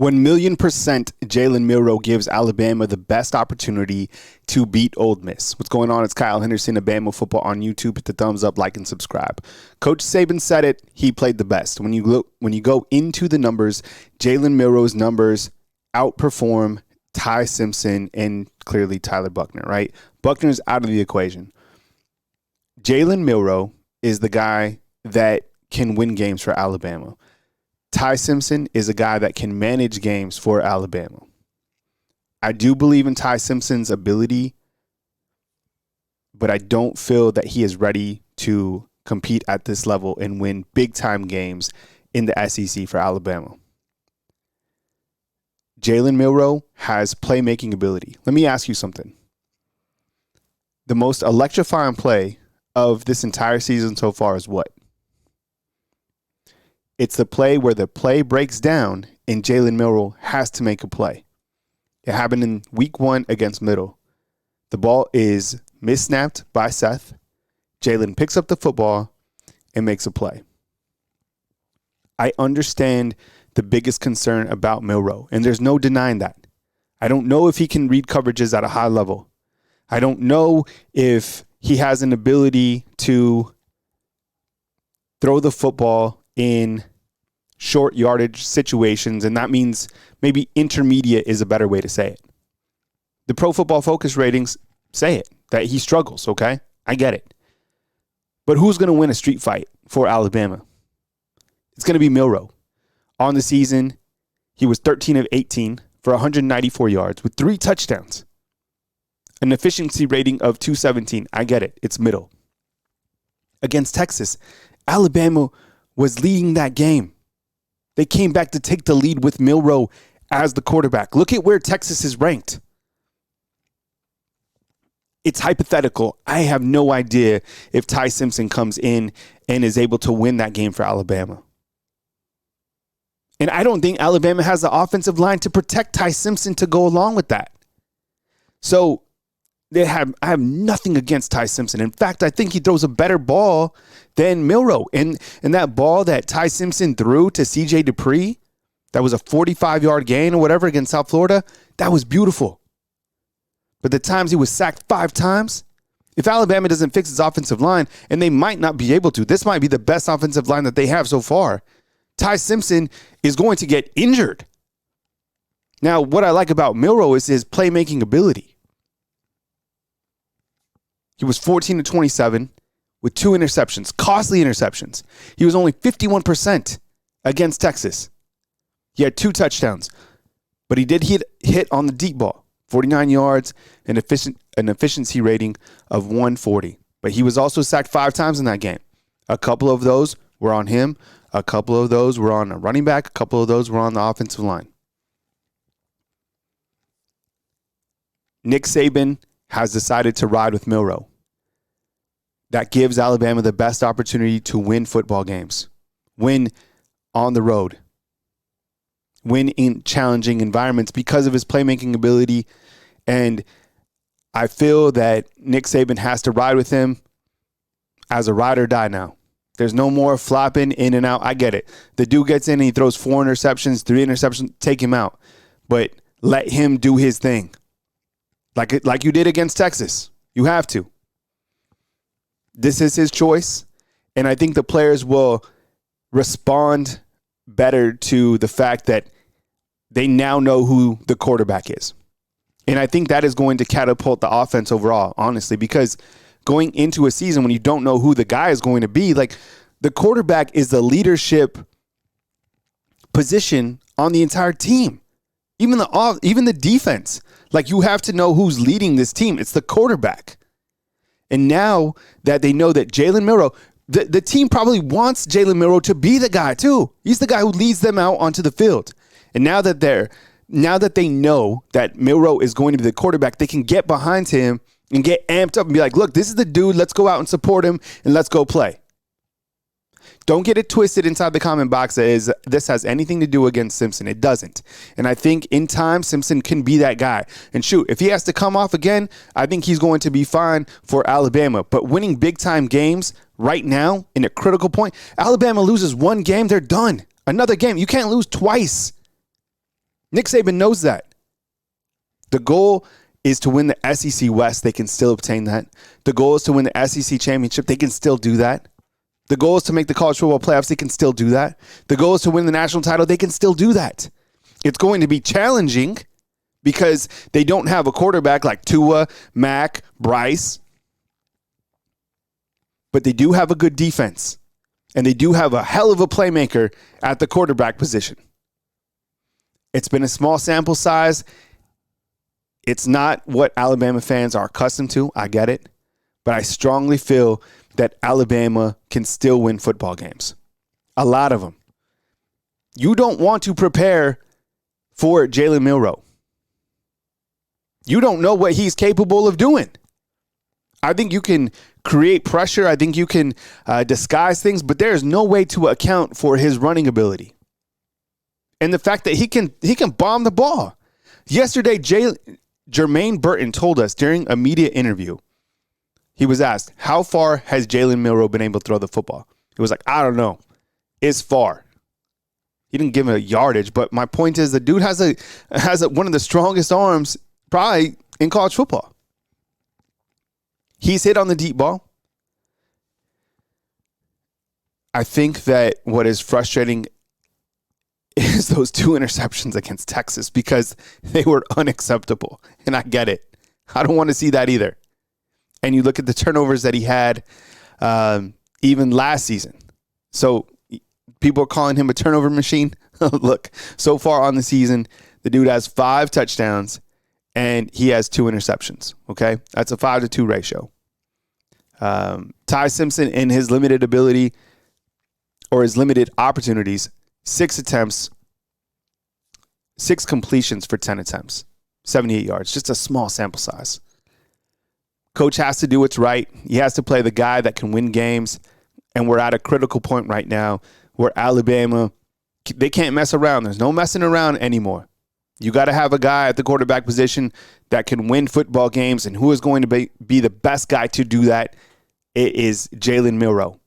1,000,000% Jalen Milroe gives Alabama the best opportunity to beat Ole Miss. What's going on? It's Kyle Henderson of Bama Football on YouTube. Hit the thumbs up, like, and subscribe. Coach Saban said it. He played the best. When you go into the numbers, Jalen Milroe's numbers outperform Ty Simpson and clearly Tyler Buchner, right? Buchner's out of the equation. Jalen Milroe is the guy that can win games for Alabama. Ty Simpson is a guy that can manage games for Alabama. I do believe in Ty Simpson's ability, but I don't feel that he is ready to compete at this level and win big-time games in the SEC for Alabama. Jalen Milroe has playmaking ability. Let me ask you something. The most electrifying play of this entire season so far is what? It's the play where the play breaks down and Jalen Milroe has to make a play. It happened in week 1 against Middle. The ball is missnapped by Seth. Jalen picks up the football and makes a play. I understand the biggest concern about Milroe, and there's no denying that. I don't know if he can read coverages at a high level. I don't know if he has an ability to throw the football in short yardage situations, and that means maybe intermediate is a better way to say it. The Pro Football Focus ratings say it, that he struggles, okay? I get it. But who's going to win a street fight for Alabama? It's going to be Milroe. On the season, he was 13 of 18 for 194 yards with 3 touchdowns. An efficiency rating of 217. I get it. It's Middle. Against Texas, Alabama was leading that game. They came back to take the lead with Milroe as the quarterback. Look at where Texas is ranked. It's hypothetical. I have no idea if Ty Simpson comes in and is able to win that game for Alabama. And I don't think Alabama has the offensive line to protect Ty Simpson to go along with that. So I have nothing against Ty Simpson. In fact, I think he throws a better ball than Milroe. And that ball that Ty Simpson threw to C.J. Dupree, that was a 45-yard gain or whatever against South Florida, that was beautiful. But the times he was sacked 5 times, if Alabama doesn't fix its offensive line, and they might not be able to, this might be the best offensive line that they have so far, Ty Simpson is going to get injured. Now, what I like about Milroe is his playmaking ability. He was 14 to 27 with 2 interceptions, costly interceptions. He was only 51% against Texas. He had 2 touchdowns, but he did hit on the deep ball, 49 yards, an efficiency rating of 140. But he was also sacked 5 times in that game. A couple of those were on him. A couple of those were on a running back. A couple of those were on the offensive line. Nick Saban has decided to ride with Milroe. That gives Alabama the best opportunity to win football games, win on the road, win in challenging environments because of his playmaking ability. And I feel that Nick Saban has to ride with him as a ride or die now. There's no more flopping in and out. I get it. The dude gets in and he throws 4 interceptions, 3 interceptions, take him out. But let him do his thing. Like you did against Texas. You have to. This is his choice. And I think the players will respond better to the fact that they now know who the quarterback is. And I think that is going to catapult the offense overall, honestly, because going into a season when you don't know who the guy is going to be, like the quarterback is the leadership position on the entire team. Even the defense. Like you have to know who's leading this team. It's the quarterback. And now that they know that Jalen Milroe, the team probably wants Jalen Milroe to be the guy too. He's the guy who leads them out onto the field. And now that they know that Milroe is going to be the quarterback, they can get behind him and get amped up and be like, look, this is the dude. Let's go out and support him and let's go play. Don't get it twisted inside the comment box that this has anything to do against Simpson. It doesn't. And I think in time, Simpson can be that guy. And shoot, if he has to come off again, I think he's going to be fine for Alabama. But winning big-time games right now in a critical point, Alabama loses 1 game, they're done. Another game. You can't lose twice. Nick Saban knows that. The goal is to win the SEC West. They can still obtain that. The goal is to win the SEC championship. They can still do that. The goal is to make the college football playoffs. They can still do that. The goal is to win the national title. They can still do that. It's going to be challenging because they don't have a quarterback like Tua, Mac, Bryce. But they do have a good defense. And they do have a hell of a playmaker at the quarterback position. It's been a small sample size. It's not what Alabama fans are accustomed to. I get it. But I strongly feel that Alabama can still win football games. A lot of them. You don't want to prepare for Jalen Milroe. You don't know what he's capable of doing. I think you can create pressure. I think you can disguise things, but there's no way to account for his running ability. And the fact that he can bomb the ball. Yesterday, Jermaine Burton told us during a media interview, he was asked, how far has Jalen Milroe been able to throw the football? He was like, I don't know. It's far. He didn't give him a yardage, but my point is the dude has one of the strongest arms probably in college football. He's hit on the deep ball. I think that what is frustrating is those 2 interceptions against Texas because they were unacceptable. And I get it. I don't want to see that either. And you look at the turnovers that he had even last season. So people are calling him a turnover machine. Look, so far on the season, the dude has 5 touchdowns and he has 2 interceptions. Okay, that's a 5-to-2 ratio. Ty Simpson, in his limited ability or his limited opportunities, 6 attempts, 6 completions for 10 attempts, 78 yards, just a small sample size. Coach has to do what's right. He has to play the guy that can win games. And we're at a critical point right now where Alabama, they can't mess around. There's no messing around anymore. You got to have a guy at the quarterback position that can win football games. And who is going to be the best guy to do that? It is Jalen Milroe.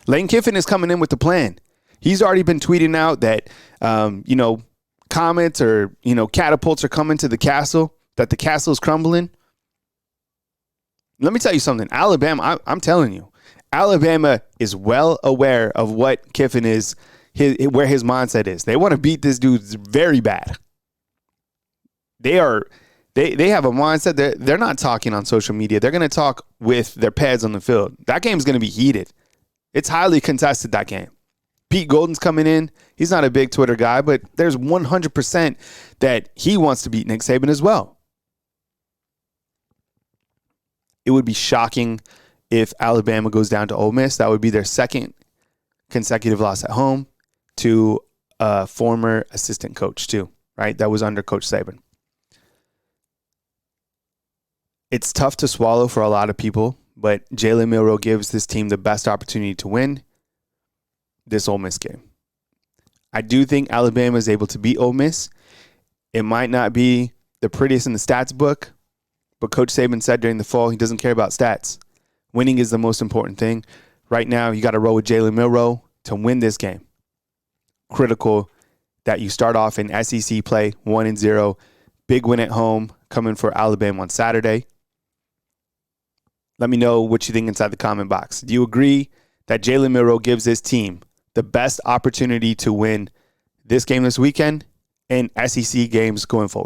Lane Kiffin is coming in with the plan. He's already been tweeting out that, comets or, catapults are coming to the castle, that the castle is crumbling. Let me tell you something. Alabama, I'm telling you, Alabama is well aware of what Kiffin is, where his mindset is. They want to beat this dude very bad. They have a mindset. They're not talking on social media. They're going to talk with their pads on the field. That game's going to be heated. It's highly contested, that game. Pete Golden's coming in. He's not a big Twitter guy, but there's 100% that he wants to beat Nick Saban as well. It would be shocking if Alabama goes down to Ole Miss. That would be their 2nd consecutive loss at home to a former assistant coach too, right? That was under Coach Saban. It's tough to swallow for a lot of people, but Jalen Milroe gives this team the best opportunity to win this Ole Miss game. I do think Alabama is able to beat Ole Miss. It might not be the prettiest in the stats book, but Coach Saban said during the fall he doesn't care about stats. Winning is the most important thing. Right now, you got to roll with Jalen Milroe to win this game. Critical that you start off in SEC play 1-0. Big win at home coming for Alabama on Saturday. Let me know what you think inside the comment box. Do you agree that Jalen Milroe gives this team the best opportunity to win this game this weekend and SEC games going forward?